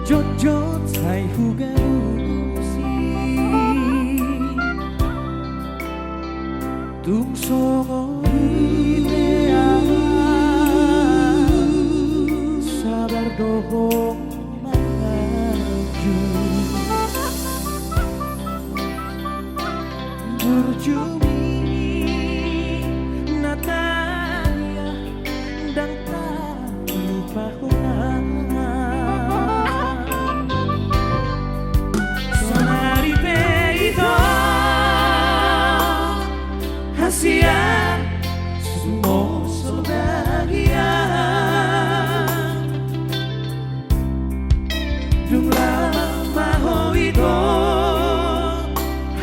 jot-jot sai hugarusi tung songo idea sabar dohong maju berjumi Natalia dan tak lupa Hasia semua sebagian Jumlah maho itu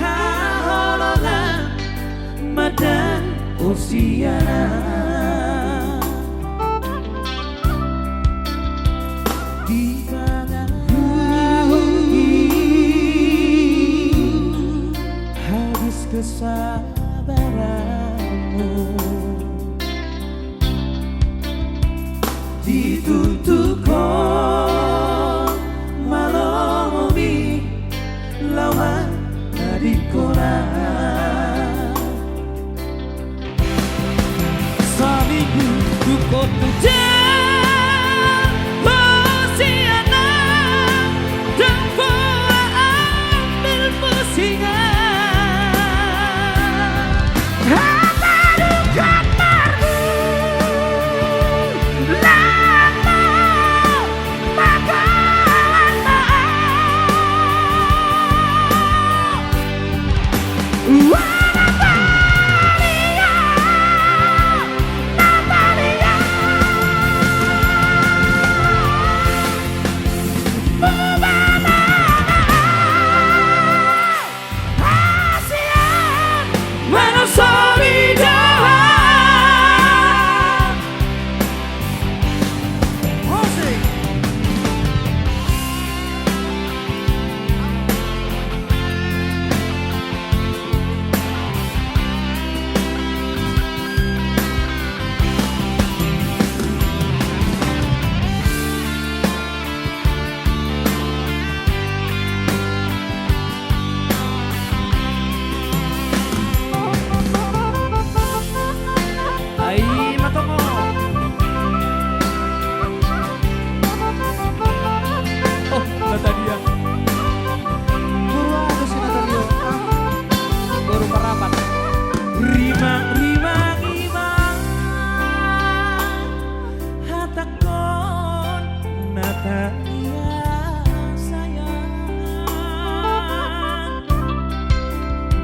Haholongan madan usiana Di mana habis kesabaranmu ditutup kau malomi lawan dari koran seminggu dukot hujan musiana dan pola ambil pusingan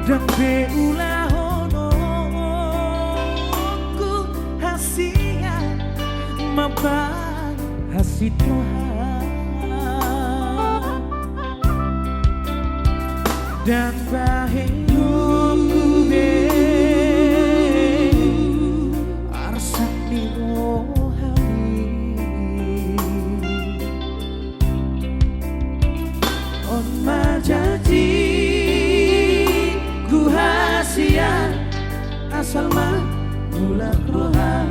dan beulah honongku hasia maban hasil Tuhan dan bahayuku arsak di rohani on majaji hasia asal mah bulan rohan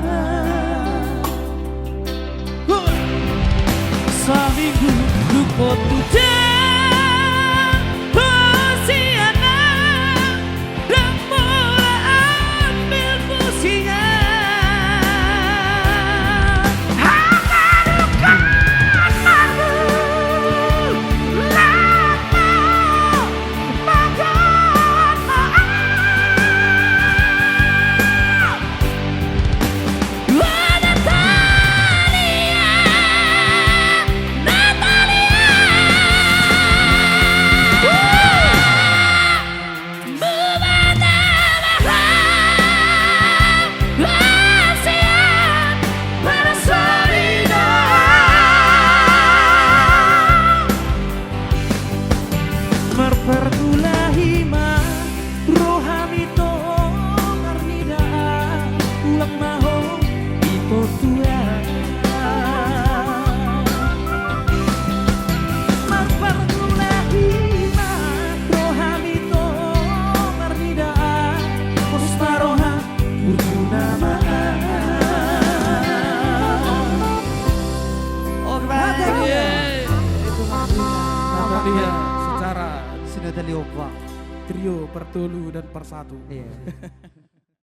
seminggu luput hujan musiana dan pola ambil pusingan hakadukan malu lama makan Natalia Iya, secara Sudah terlihat. trio Pertulu dan Persatu. Iya.